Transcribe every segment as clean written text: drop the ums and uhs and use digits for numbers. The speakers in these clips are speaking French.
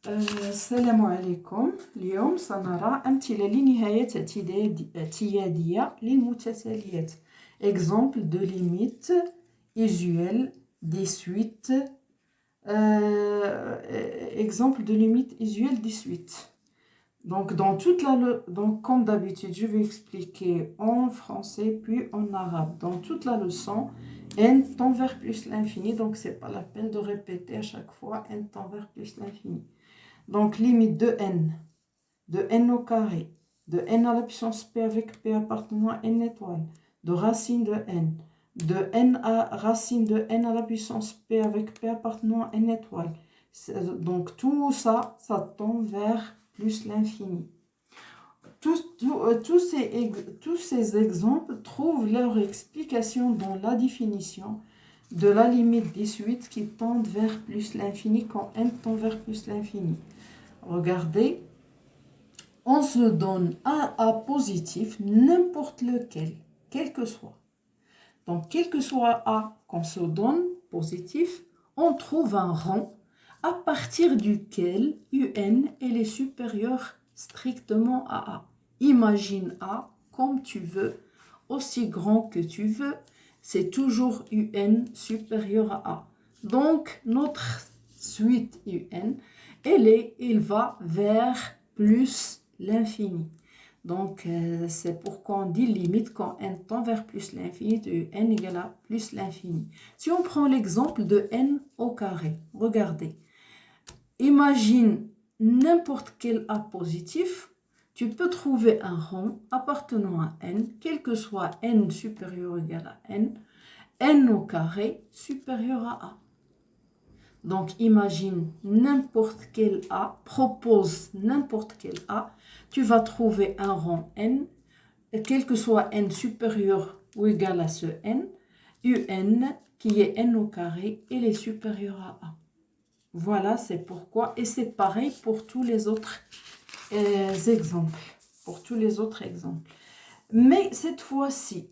السلام عليكم. اليوم سنرى أمثلة لنهاية اعتيادية للمتتاليات. Exemple de limite usuelle des suites. Exemple de limite usuelle des suites. Donc, donc, comme d'habitude, je vais expliquer en français puis en arabe. Dans toute la leçon, n tend vers plus l'infini. Donc, ce n'est pas la peine de répéter à chaque fois n tend vers plus l'infini. Donc, limite de n au carré, de n à la puissance p avec p appartenant à n étoiles, de racine de n à racine de n à la puissance p avec p appartenant à n étoiles. Donc, tout ça, ça tend vers plus l'infini. Tous ces exemples trouvent leur explication dans la définition de la limite des suites qui tendent vers plus l'infini quand n tend vers plus l'infini. Regardez, on se donne un A positif, n'importe lequel, quel que soit. Donc, quel que soit A qu'on se donne positif, on trouve un rond à partir duquel UN est supérieur strictement à A. Imagine A comme tu veux, aussi grand que tu veux, c'est toujours UN supérieur à A. Donc, notre suite UN, il va vers plus l'infini. Donc, c'est pourquoi on dit limite quand n tend vers plus l'infini de n égale à plus l'infini. Si on prend l'exemple de n au carré, regardez. Imagine n'importe quel A positif, tu peux trouver un rond appartenant à n, quel que soit n supérieur ou égal à n au carré supérieur à A. Donc, imagine n'importe quel A, propose n'importe quel A, tu vas trouver un rond n, quel que soit n supérieur ou égal à ce n, un qui est n au carré, il est supérieur à A. Voilà, c'est pourquoi, et c'est pareil pour tous les autres exemples. Mais cette fois-ci,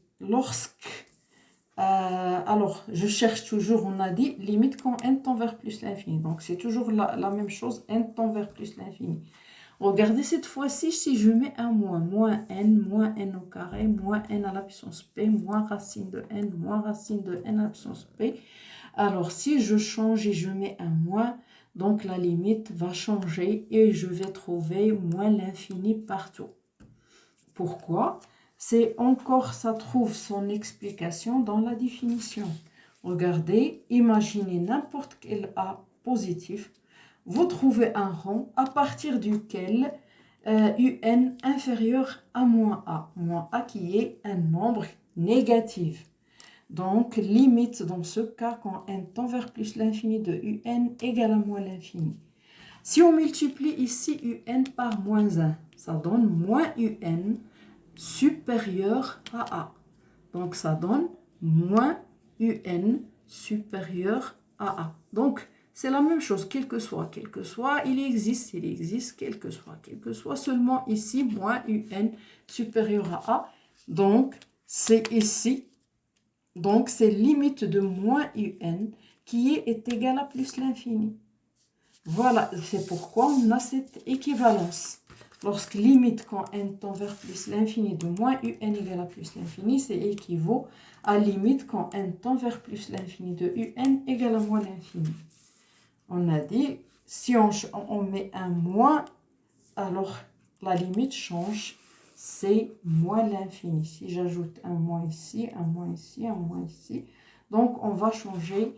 alors, je cherche toujours, on a dit, limite quand n tend vers plus l'infini. Donc, c'est toujours la même chose, n tend vers plus l'infini. Regardez cette fois-ci, si je mets un moins n au carré, moins n à la puissance p, moins racine de n à la puissance p. Alors, si je change et je mets un moins, donc la limite va changer et je vais trouver moins l'infini partout. Pourquoi ? C'est encore, ça trouve son explication dans la définition. Regardez, imaginez n'importe quel A positif. Vous trouvez un rond à partir duquel UN inférieur à moins A qui est un nombre négatif. Donc, limite dans ce cas quand n tend vers plus l'infini de UN égale à moins l'infini. Si on multiplie ici UN par moins 1, ça donne moins UN supérieur à A. Donc, ça donne moins UN supérieur à A. Donc, c'est la même chose, quel que soit, il existe, quel que soit, seulement ici, moins UN supérieur à A. Donc, c'est ici. Donc, c'est limite de moins UN qui est égal à plus l'infini. Voilà, c'est pourquoi on a cette équivalence. Lorsque limite quand n tend vers plus l'infini de moins un égale à plus l'infini, c'est équivaut à limite quand n tend vers plus l'infini de un égale à moins l'infini. On a dit, si on met un moins, alors la limite change, c'est moins l'infini. Si j'ajoute un moins ici, un moins ici, un moins ici, donc on va changer.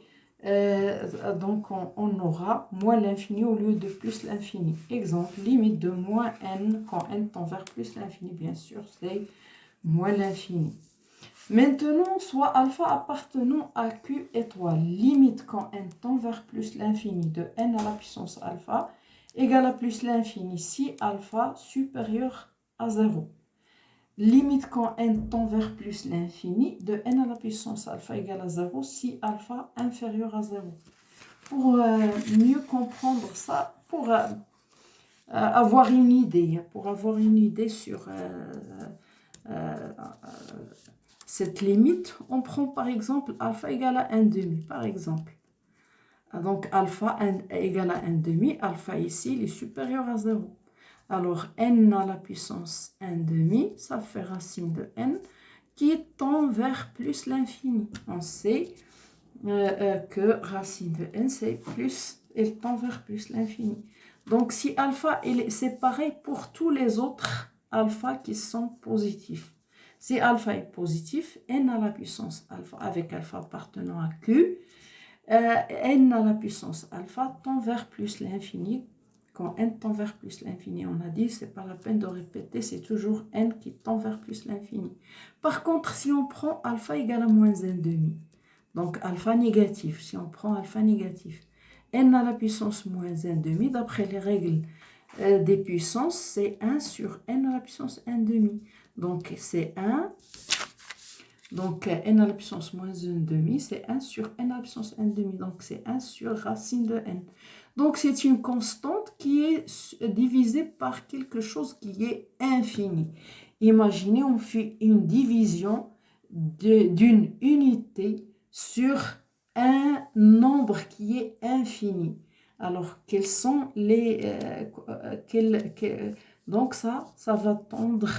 Donc on aura moins l'infini au lieu de plus l'infini. Exemple, limite de moins n quand n tend vers plus l'infini, bien sûr, c'est moins l'infini. Maintenant, soit alpha appartenant à q étoile, limite quand n tend vers plus l'infini de n à la puissance alpha égale à plus l'infini si alpha supérieur à 0. Limite quand n tend vers plus l'infini de n à la puissance alpha égale à 0 si alpha inférieur à 0. Pour mieux comprendre ça, pour avoir une idée sur cette limite, on prend par exemple alpha égale à 1,5, par exemple. Donc, alpha égale à 1 demi. Alpha ici, il est supérieur à 0. Alors, n à la puissance 1 demi, ça fait racine de n qui tend vers plus l'infini. On sait que racine de n, c'est plus, elle tend vers plus l'infini. Donc, si alpha, c'est pareil pour tous les autres alpha qui sont positifs. Si alpha est positif, n à la puissance alpha, avec alpha appartenant à q, n à la puissance alpha tend vers plus l'infini. Quand n tend vers plus l'infini, on a dit, c'est pas la peine de répéter, c'est toujours n qui tend vers plus l'infini. Par contre, si on prend alpha égale à moins 1 demi, donc alpha négatif, si on prend alpha négatif, n à la puissance moins 1 demi, d'après les règles des puissances, c'est 1 sur n à la puissance 1 demi. Donc c'est 1. Donc, n à la puissance moins 1 demi, c'est 1 sur n à la puissance 1 demi. Donc, c'est 1 sur racine de n. Donc, c'est une constante qui est divisée par quelque chose qui est infini. Imaginez, on fait une division d'une unité sur un nombre qui est infini. Alors, quels sont les... donc, ça va tendre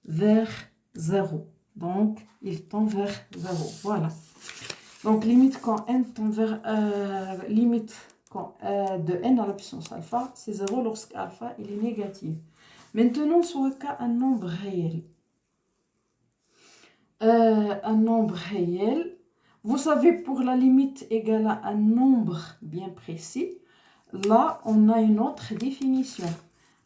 vers 0. Donc, il tend vers 0. Voilà. Donc, limite quand n tend vers... limite quand, de n à la puissance alpha, c'est 0 lorsque alpha il est négatif. Maintenant, soit k un nombre réel. Un nombre réel. Vous savez, pour la limite égale à un nombre bien précis, là, on a une autre définition.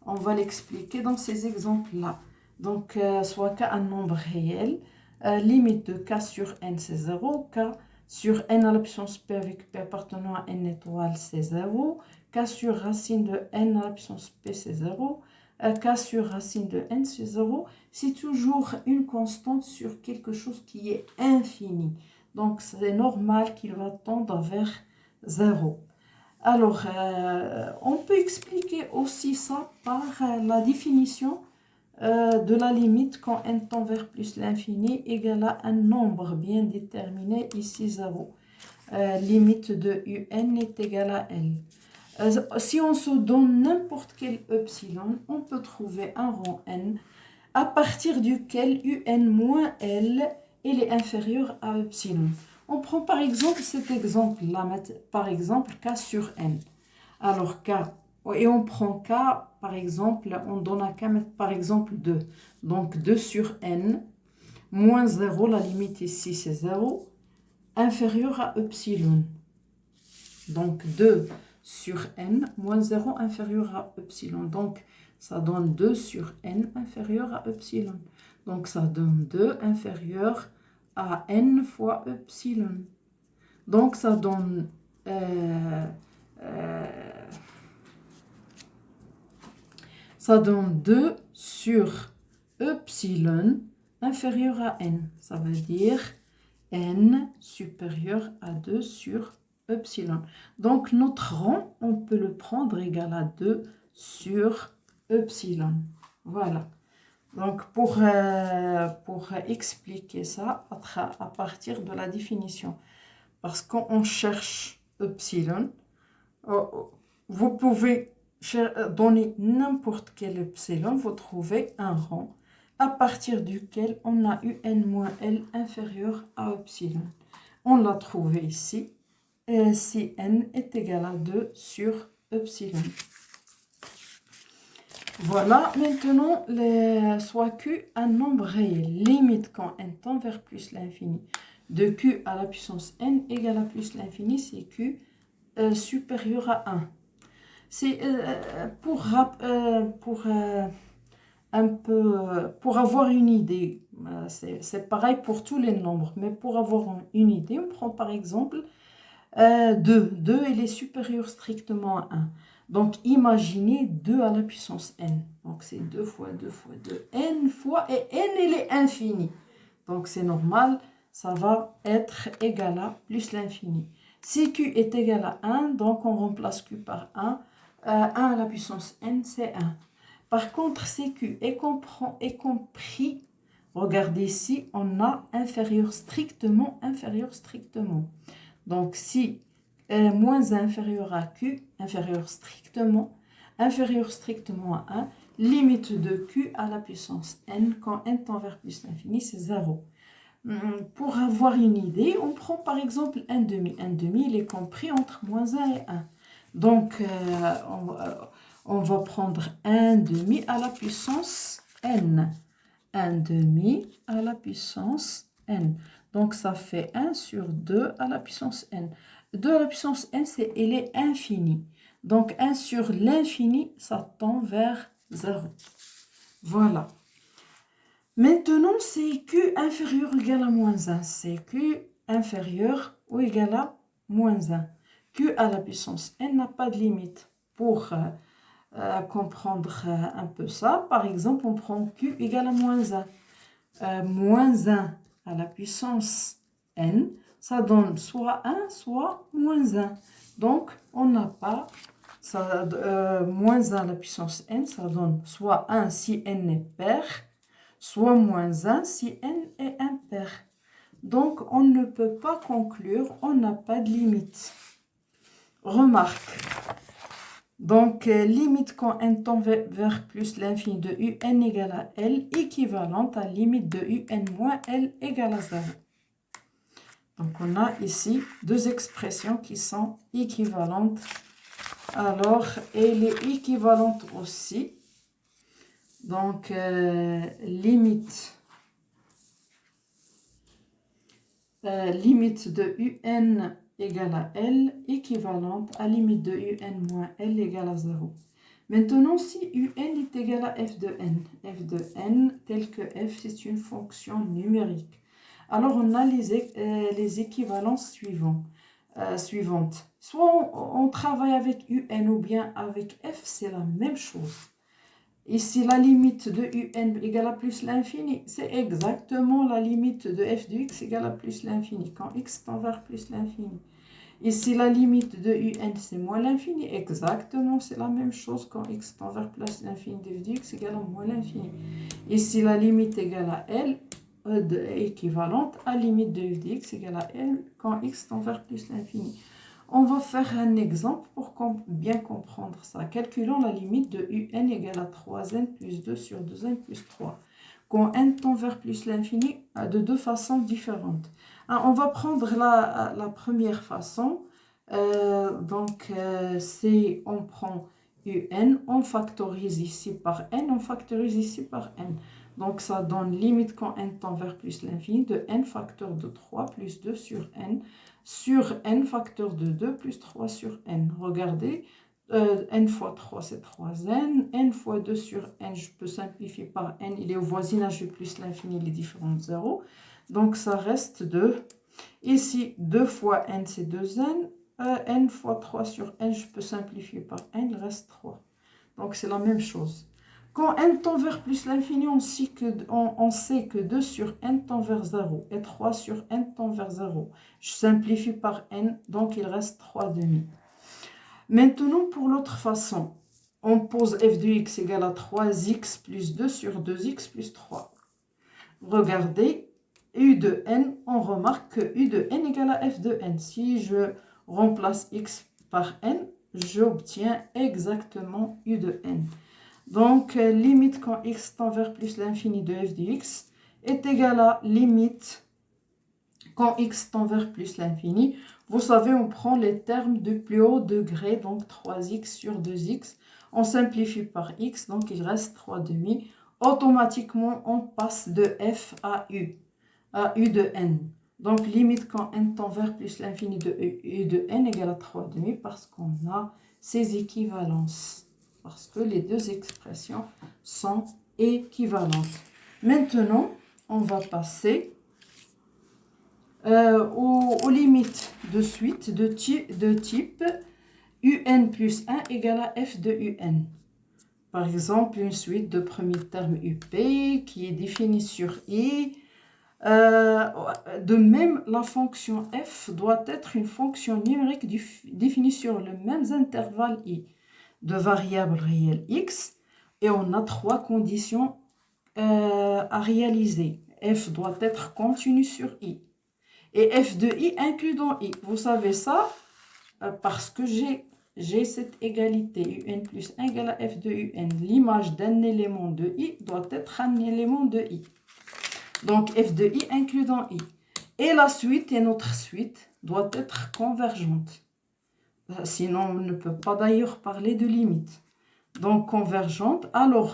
On va l'expliquer dans ces exemples-là. Donc, soit k un nombre réel, limite de k sur n c'est 0, k sur n à la puissance p avec p appartenant à n étoile c'est 0, k sur racine de n à la puissance p c'est 0, k sur racine de n c'est 0, c'est toujours une constante sur quelque chose qui est infini. Donc, c'est normal qu'il va tendre vers 0. Alors, on peut expliquer aussi ça par la définition de la limite quand n tend vers plus l'infini égale à un nombre bien déterminé, ici 0. Limite de un est égale à l. Si on se donne n'importe quel epsilon, on peut trouver un rang n à partir duquel un moins l il est inférieur à epsilon. On prend par exemple cet exemple-là, par exemple k sur n. Alors k, et on prend k, par exemple, on donne à k par exemple 2. Donc 2 sur n, moins 0, la limite ici c'est 0, inférieur à epsilon. Donc 2 sur n, moins 0, inférieur à epsilon. Donc ça donne 2 sur n inférieur à epsilon. Donc ça donne 2 inférieur à n fois epsilon. Donc ça donne... ça donne 2 sur epsilon inférieur à n. Ça veut dire n supérieur à 2 sur epsilon. Donc notre rang, on peut le prendre égal à 2 sur epsilon. Voilà. Donc pour expliquer ça à partir de la définition. Parce qu'on cherche epsilon, vous pouvez donner n'importe quel epsilon, vous trouvez un rang à partir duquel on a un moins l inférieur à epsilon. On l'a trouvé ici, si n est égal à 2 sur epsilon. Voilà, maintenant, soit q un nombre réel, limite quand n tend vers plus l'infini, de q à la puissance n égale à plus l'infini, c'est q supérieur à 1. C'est pour avoir une idée, c'est pareil pour tous les nombres, mais pour avoir une idée, on prend par exemple 2. 2, il est supérieur strictement à 1. Donc, imaginez 2 à la puissance n. Donc, c'est 2 fois 2 fois 2, n fois, et n, il est infini. Donc, c'est normal, ça va être égal à plus l'infini. Si q est égal à 1, donc on remplace q par 1. 1 à la puissance n, c'est 1. Par contre, si q est compris, regardez ici, on a inférieur strictement. Donc, si moins 1 inférieur à q, inférieur strictement à 1, limite de q à la puissance n quand n tend vers plus l'infini, c'est 0. Pour avoir une idée, on prend par exemple 1 demi. 1 demi, il est compris entre moins 1 et 1. Donc, on va prendre 1 demi à la puissance n. 1 demi à la puissance n. Donc, ça fait 1 sur 2 à la puissance n. 2 à la puissance n, elle est infinie. Donc, 1 sur l'infini, ça tend vers 0. Voilà. Maintenant, c'est q inférieur ou égal à moins 1. C'est q inférieur ou égal à moins 1. Q à la puissance n n'a pas de limite. Pour comprendre un peu ça, par exemple, on prend q égale à moins 1. Moins 1 à la puissance n, ça donne soit 1, soit moins 1. Donc, on n'a pas moins 1 à la puissance n, ça donne soit 1 si n est pair, soit moins 1 si n est impair. Donc, on ne peut pas conclure, on n'a pas de limite. Remarque. Donc, limite quand n tend vers plus l'infini de un égale à L, équivalente à limite de un moins L égale à 0. Donc, on a ici deux expressions qui sont équivalentes. Alors, elle est équivalente aussi. Donc, limite de un égale à L équivalente à limite de un moins L égale à 0. Maintenant, si un est égal à f de n tel que f, c'est une fonction numérique. Alors, on a les équivalences suivantes. Soit on travaille avec un ou bien avec f, c'est la même chose. Ici, la limite de un égale à plus l'infini, c'est exactement la limite de f de x égale à plus l'infini, quand x tend vers plus l'infini. Ici, la limite de un, c'est moins l'infini, exactement, c'est la même chose quand x tend vers plus l'infini de f de x égale à moins l'infini. Ici, la limite égale à L, équivalente à limite de f de x égale à L quand x tend vers plus l'infini. On va faire un exemple pour bien comprendre ça. Calculons la limite de un égale à 3n plus 2 sur 2n plus 3. Quand n tend vers plus l'infini, de deux façons différentes. On va prendre la première façon. C'est on prend un, on factorise ici par n, on factorise ici par n. Donc, ça donne limite quand n tend vers plus l'infini de n facteur de 3 plus 2 sur n facteur de 2 plus 3 sur n. Regardez, n fois 3, c'est 3n. n fois 2 sur n, je peux simplifier par n. Il est au voisinage de plus l'infini, les différents zéros. Donc, ça reste 2. Ici, 2 fois n, c'est 2n. N fois 3 sur n, je peux simplifier par n, il reste 3. Donc, c'est la même chose. Quand n tend vers plus l'infini, on sait que 2 sur n tend vers 0 et 3 sur n tend vers 0. Je simplifie par n, donc il reste 3 demi. Maintenant, pour l'autre façon, on pose f de x égale à 3x plus 2 sur 2x plus 3. Regardez, u de n, on remarque que u de n égale à f de n. Si je remplace x par n, j'obtiens exactement u de n. Donc, limite quand x tend vers plus l'infini de f de x est égale à limite quand x tend vers plus l'infini. Vous savez, on prend les termes de plus haut degré, donc 3x sur 2x. On simplifie par x, donc il reste 3 demi. Automatiquement, on passe de f à u de n. Donc, limite quand n tend vers plus l'infini de u de n égale à 3 demi parce qu'on a ces équivalences. Parce que les deux expressions sont équivalentes. Maintenant, on va passer aux limites de suite de type un plus 1 égale à f de un. Par exemple, une suite de premier terme up qui est définie sur i. De même, la fonction f doit être une fonction numérique définie sur le même intervalle i de variable réelle x, et on a trois conditions à réaliser. F doit être continu sur i et f de i inclus dans i. Vous savez ça, parce que j'ai cette égalité un plus 1 égale à f de un. L'image d'un élément de i doit être un élément de i. Donc f de i inclus dans i. Et la suite, et notre suite, doit être convergente. Sinon, on ne peut pas d'ailleurs parler de limite. Donc convergente. Alors,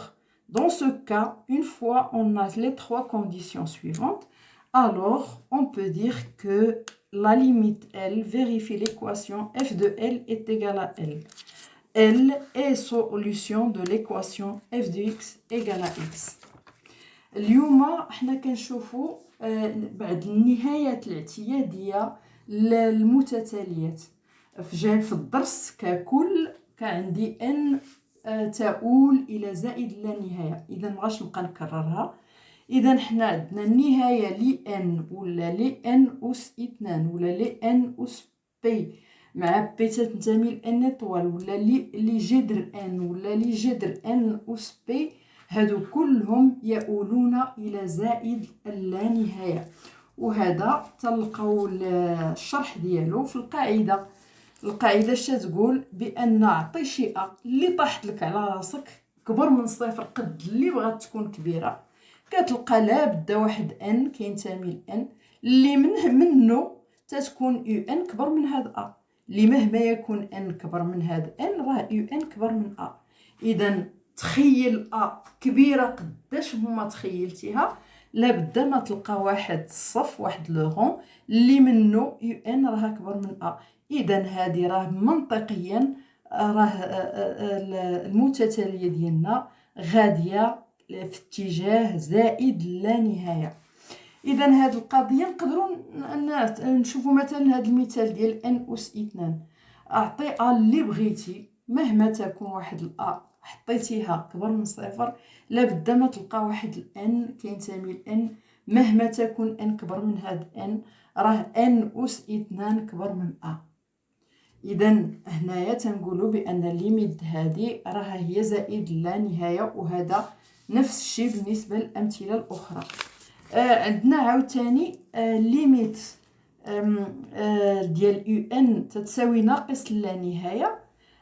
dans ce cas, une fois on a les trois conditions suivantes, alors on peut dire que la limite L vérifie l'équation f de L est égal à L. L est solution de l'équation f de x égale à x. اليوم احنا كنشوفوا بعد النهايات الاعتيادية للمتتاليات. في الدرس ككل كان عندي n تؤول إلى زائد لا نهاية. إذا مغاش نبقى نكررها. إذا حنا عندنا النهاية ل n ولا ل n أس 2 ولا ل n أس b مع b تنتمي ل n طوال ولا لجذر n ولا لجذر n أس b، هادو كلهم يؤولون إلى زائد اللانهاية. وهذا تلقاو الشرح ديالو في القاعدة. القاعدة اش تقول؟ بأن عطي شيء اللي طاحت لك على راسك كبر من صفر قد اللي بغات تكون كبيرة، كتلقى لابد واحد ان كينتمي ل ان اللي منه تتكون يو ان كبر من هاد ا، اللي مهما يكون ان كبر من هاد ان راه يو ان كبر من ا. اذا تخيل ا كبيره قداش هما تخيلتيها، لابد ما تلقى واحد الصف واحد لو غون اللي منه يو ان راه كبر من ا. اذا هذه راه منطقيا راه المتتاليه ديالنا غاديه في اتجاه زائد لا نهايه. اذا هذه القضيه نقدروا نشوفوا مثلا هذا المثال ديال n أس 2. اعطي ا اللي بغيتي مهما تكون واحد الأ حطيتيها كبر من صفر، لابد ما تلقى واحد الان كينتمي لان مهما تكون ان كبر من هاد ان راه n أس 2 كبر من ا. اذا هنايا تنقولوا بان الليميت هذه راها هي زائد لا نهايه، وهذا نفس الشيء بالنسبه للامثله الاخرى. عندنا عاوتاني ليميت ديال يو ان تتساوي ناقص لا نهايه،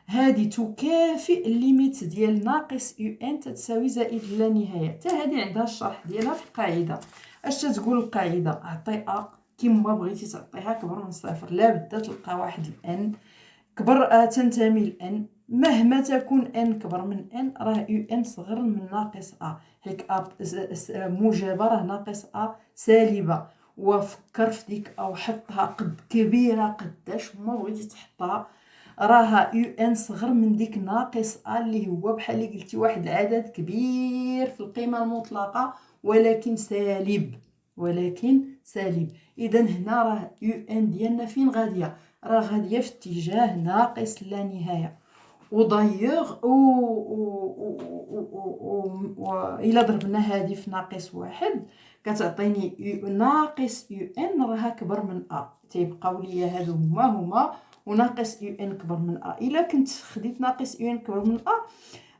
هذه تكافئ الليميت ديال ناقص يو ان تتساوي زائد لا نهايه. حتى هذه عندها الشرح ديالها في القاعده. اش تقول القاعده؟ اعطي ا كيما بغيتي تعطيها كبر من صفر، لابد تلقى واحد الان كبر تنتمي لان مهما تكون ان كبر من ان راه يو ان صغر من ناقص ا. هيك ا موجبه راه ناقص ا سالبه، وفكر في ديك او حطها قد كبيره قداش ما بغيتي تحطها، راها يو ان صغر من ديك ناقص ا اللي هو بحال اللي قلتي واحد العدد كبير في القيمه المطلقه ولكن سالب، اذا هنا راه يو ان ديالنا فين غاديه؟ راه غاديه في اتجاه ناقص لا نهايه. ودايوغ الا ضربنا هذه في ناقص واحد كتعطيني ناقص يو ان راها كبر من ا. تيبقاو ليا هادو هما وناقص يو ان كبر من ا. الا كنت خديت ناقص يو ان كبر من ا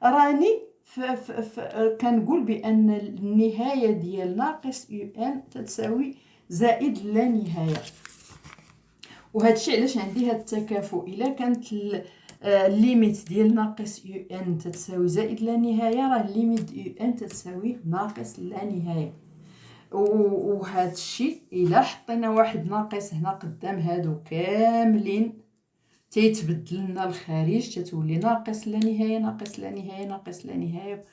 راني كنقول بان النهايه ديال ناقص يو ان تتساوي زائد لا نهايه. وهذا الشيء علاش عندي هذا التكافؤ. الا كانت الليميت ديال ناقص يو ان تتساوي زائد لا نهايه، راه الليميت يو ان تتساوي ناقص لا نهايه. وهذا الشيء الا حطينا واحد ناقص هنا قدام هادو كاملين تيتبدل لنا الخارج، تتولي ناقص لا نهايه ناقص لا نهايه ناقص لا نهايه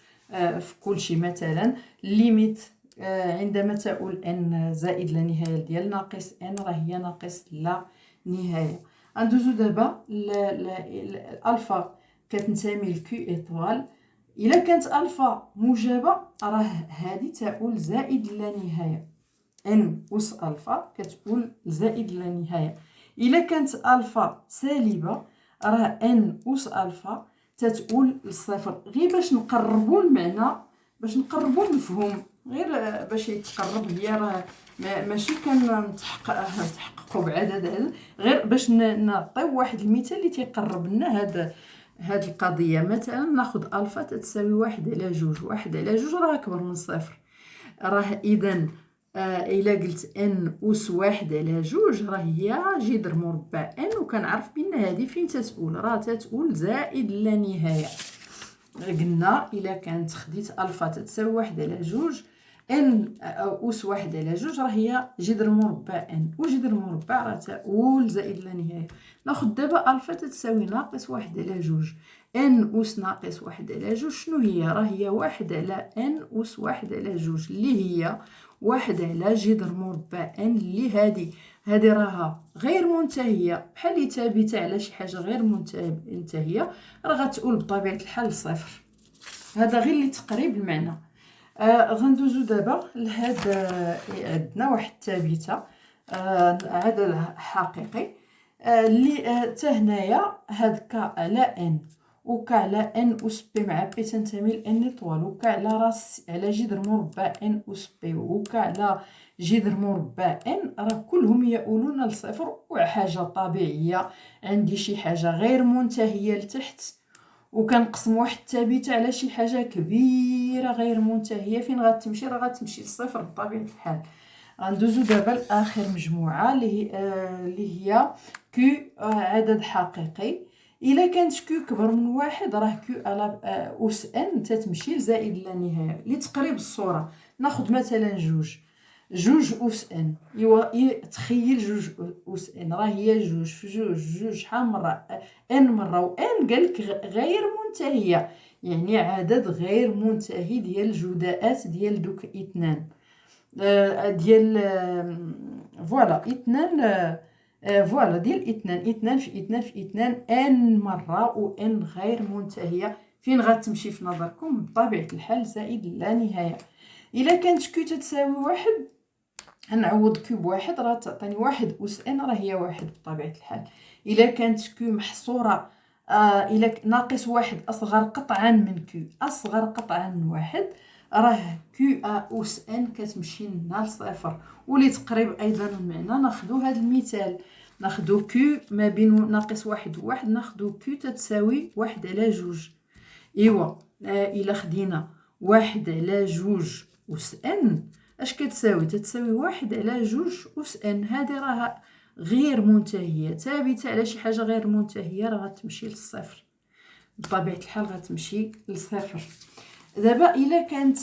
في كل شيء. مثلا الليميت عندما تؤول ان زائد لا نهايه ديال ناقص ان راه هي ناقص لا نهايه. ندوزو دابا الالفا كتنتمي لكيو ايطوال. الا كانت الفا موجبه راه هذه تؤول زائد لا نهايه، ان أس الفا كتقول زائد لا نهايه. الا كانت الفا سالبه راه ان أس الفا تتقول للصفر. غير باش نقربوا المعنى، باش نقربوا المفهوم، غير باش يتقرب ليا، راه ماشي كنتحققوا بعدد، غير باش نعطيو واحد المثال اللي تيقرب لنا هاد القضيه. مثلا ناخذ الفا تتساوي 1/2، 1/2 راه اكبر من صفر، راه اذا إلا قلت ان أس واحد على جوج راه هي جذر مربع ان، وكنعرف بأن هذه فين تتؤول، راه تتؤول زائد لا نهاية. قلنا إلا كانت خديت ألفا تتساوي واحد على جوج، ان أس واحد على جوج راه هي جذر مربع ان، وجذر مربع راه تؤول زائد لا نهاية. ناخد دابا ألفا تتساوي ناقص واحد على جوج، ان أس ناقص واحد على جوج شنو هي؟ راه هي واحد على ان أس واحد على جوج، اللي هي واحد على جذر مربع ان، اللي هذه راها غير منتهية، بحال اللي ثابتة على شي حاجة غير منتهية، راه غتؤول بطبيعة الحال صفر. هذا غير لتقريب المعنى. غندوزو دابا لهاد عندنا واحد الثابتة عدد حقيقي اللي حتى هنايا هاد ك على ان، وك على ان أس بي مع بي تنتمي لان طوال، وك على راس على جذر مربع ان أس بي، وك على جذر مربع ان، راه كلهم يؤولون لصفر. وحاجة طبيعية عندي شي حاجة غير منتهية لتحت، وكنقسم واحد الثابتة على شي حاجة كبيرة غير منتهية، فين غتمشي؟ راه غتمشي للصفر بطبيعة الحال. غندوزو دابا لاخر مجموعة اللي هي كيو عدد حقيقي. الا كانت كيو كبر من واحد راه كيو على أس ان تتمشي لزائد لا نهاية. لتقريب الصورة ناخد مثلا جوج أس ان. تخيل جوج أس ان راه هي جوج في جوج شحال مرة؟ ان مرة، وان قالك غير منتهية، يعني عدد غير منتهي ديال الجداءات ديال دوك اثنان ديال فوالا اثنان، فوالا ديال اثنان في اثنان في اثنان ان مرة، وان غير منتهية. فين غتمشي في نظركم؟ بطبيعة الحال زائد لا نهاية. الا كانت كيو تتساوي واحد نعوض كيو بواحد راه تعطيني واحد أس ان، راه هي واحد بطبيعة الحال. الا كانت كيو محصورة الا ناقص واحد اصغر قطعا من كيو، اصغر قطعا من واحد، راه كيو أس ان كتمشي لنا لصفر. ولي تقريب ايضا المعنى ناخدو هذا المثال، ناخدو كيو ما بين ناقص واحد وواحد، ناخدو كيو تتساوي واحد على جوج. ايوا الا خدينا واحد على جوج أس ان اش كتساوي؟ تتساوي واحد على جوج أس ان. هذه راه غير منتهية، ثابتة على شي حاجة غير منتهية، راه غتمشي للصفر بطبيعة الحال، غتمشي للصفر. دابا الا كانت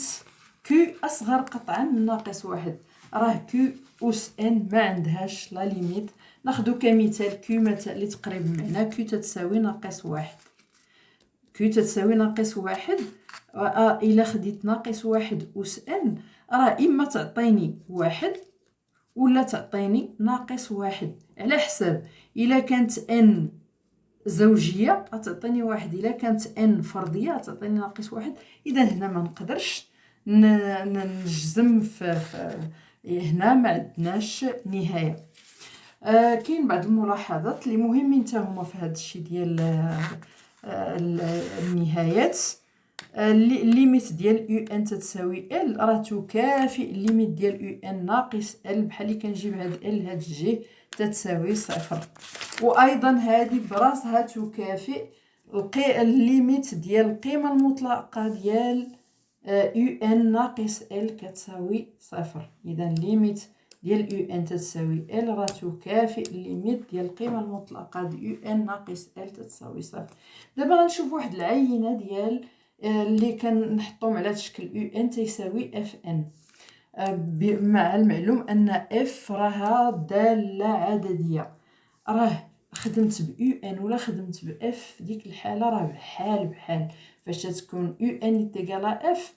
كيو اصغر قطعا من ناقص واحد، راه كيو أس ان ما عندهاش لا ليميت. ناخدو كمثال كيو اللي تقريب معنا، كيو تتساوي ناقص واحد. كيو تتساوي ناقص واحد، الا خديت ناقص واحد أس ان راه اما تعطيني واحد ولا تعطيني ناقص واحد، على حساب. الا كانت ان زوجيه غتعطيني واحد، الا كانت ان فرديه غتعطيني ناقص واحد. اذا هنا ما نقدرش نجزم هنا ما عندناش نهايه. كاين بعض الملاحظات اللي مهمين حتى هما في هذا الشيء ديال النهايات. الليميت ديال يو ان تتساوي ال راه تكافئ الليميت ديال يو ان ناقص ال، بحال اللي كنجيب هاد ال هاد الجي تتساوي صفر. وايضا هذه براسها تكافئ الليميت ديال القيمه المطلقه ديال يو ان ناقص ال كتساوي صفر. اذا الليميت ديال يو ان تتساوي ال راه تكافئ الليميت ديال القيمه المطلقه ديال يو ان ناقص ال تتساوي صفر. دابا غنشوف واحد العينه ديال اللي كنحطوهم على شكل يو ان تيساوي اف ان، مع المعلوم ان اف راها داله عدديه. راه خدمت ب يو ان ولا خدمت ب اف في ديك الحاله راه بحال بحال. فاش تكون يو ان تيغالا اف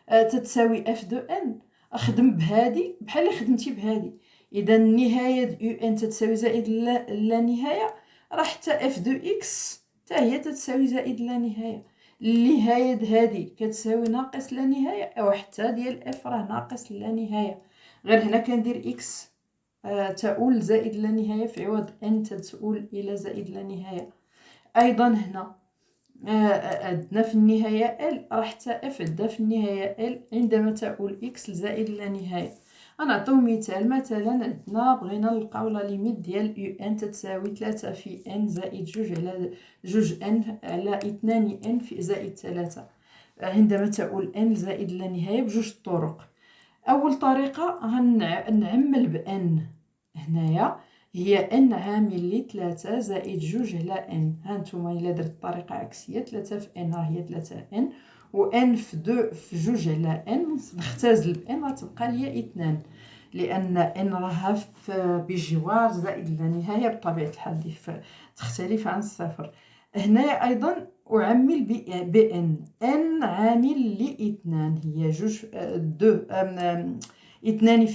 تتساوي اف دو ان، اخدم بهادي بحال اللي خدمتي بهادي. اذا النهايه يو ان تتساوي زائد لا نهايه، راه حتى اف دو اكس حتى هي تتساوي زائد لا نهايه. النهايه هادي كتساوي ناقص لا نهايه، او حتى ديال اف راه ناقص لا نهايه. غير هنا كندير اكس تؤول زائد لا نهايه في عوض ان تؤول الى زائد لا نهايه. ايضا هنا عندنا في النهايه ال، راه حتى اف عندها في النهايه ال عندما تؤول اكس لزائد لا نهايه. غنعطيو مثال. مثلا عندنا بغينا نلقاو لا ليميت ديال يو ان تتساوي 3 في ان زائد جوج على جوج ان على 2 ان في زائد 3 عندما تؤول ان زائد لا نهايه بجوج طرق. اول طريقه غنعمل بان. هنايا هي ان عامل لي 3 زائد 2 على ان. ها نتوما الا درت الطريقه عكسيه، 3 في ان ها هي 3 ان، و ان في 2 في 2 على ان نختزل بان غتبقى لي 2، لان ان راها بجوار زائد اللانهايه بطبيعه الحال تختلف عن الصفر. هنايا ايضا اعمل بان. ان عامل لي 2 هي 2 2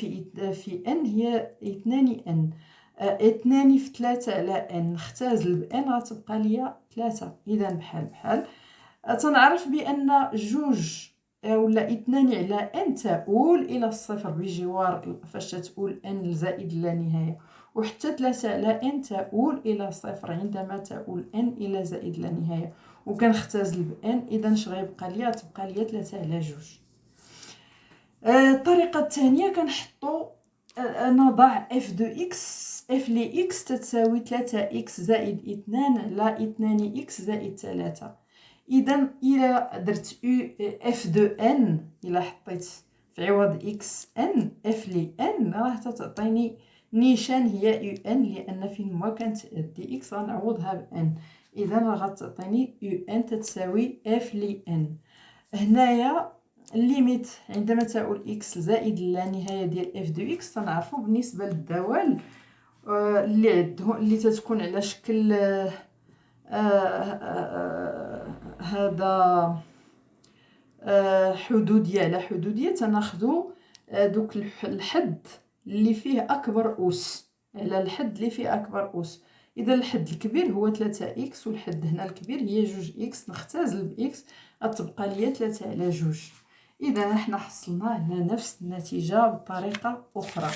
في ان هي 2 ان. 2 في 3 على ان نختزل بان غتبقى ليا 3. اذا بحال تنعرف بان 2 ولا 2 على ان تؤول الى الصفر بجوار فاش تؤول ان زائد اللانهايه، وحتى 3 على ان تؤول الى الصفر عندما تؤول ان الى زائد اللانهايه، وكنختزل بان. اذا اش غيبقى ليا؟ تبقى ليا 3 على 2. الطريقه الثانيه كنحطوا نضع اف دو اكس. اف لي اكس تتساوي 3 اكس زائد 2 على 2 اكس زائد 3. اذا الى درت اف دو ان، الى حطيت في عوض اكس ان اف لي ان، راه تعطيني نيشان هي يو ان، لان فين ما كانت دي اكس غنعوضها بان. اذا راه غتعطيني يو ان تتساوي اف لي ان. هنايا الليميت عندما تؤول اكس زائد اللانهايه ديال اف دو اكس تنعرفوا بالنسبه للدوال اللي تتكون على شكل هذا حدوديه على حدوديه. تناخذوا دوك الحد اللي فيه اكبر اس على الحد اللي فيه اكبر اس. اذا الحد الكبير هو 3 اكس والحد هنا الكبير هي 2 اكس، نختزل باكس غتبقى ليا 3 على 2. اذا احنا حصلنا على نفس النتيجه بطريقه اخرى.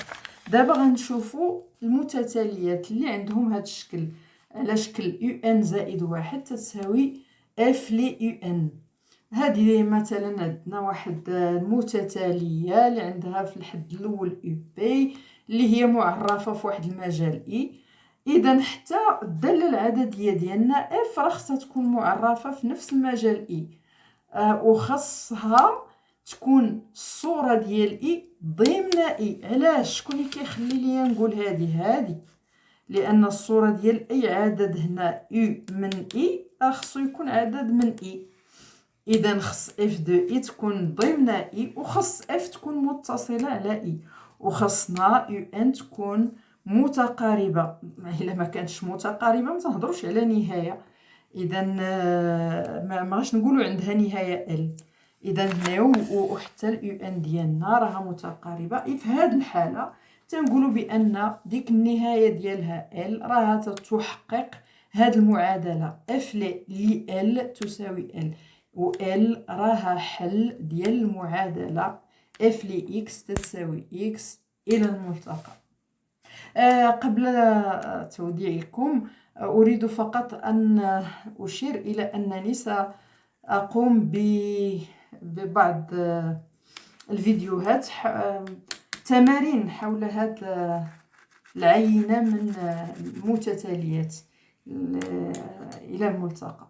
دابا غنشوفوا المتتاليات اللي عندهم هذا الشكل على شكل يو ان زائد 1 تساوي اف لي يو ان. هذه مثلا عندنا واحد المتتاليه اللي عندها في الحد الاول يو بي اللي هي معرفه في واحد المجال اي. اذا حتى الداله العدديه ديالنا اف راه خصها تكون معرفه في نفس المجال اي، وخاصها تكون الصوره ديال اي ضمن اي. علاش؟ شكون اللي كيخلي ليا نقول هذه؟ لان الصوره ديال اي عدد هنا يو من اي خصو يكون عدد من اي. اذا خص اف دو اي تكون ضمن اي، وخص اف تكون متصله على اي، وخصنا يو ان تكون متقاربه. الا ما كانتش متقاربه ما تهضروش على نهايه. اذا ما غاش نقولوا عندها نهايه ال. اذا هنا وحتى اليو ان ديالنا راها متقاربه. في هذه الحاله تنقولوا بان ديك النهايه ديالها ال راها تحقق هذه المعادله اف لي ال تساوي ال، و ال راها حل ديال المعادله اف لي اكس تساوي اكس الى الملتقى. قبل توديعكم اريد فقط ان اشير الى انني ساقوم ببعض الفيديوهات تمارين حول هذه العينه من المتتاليات. الى الملتقى.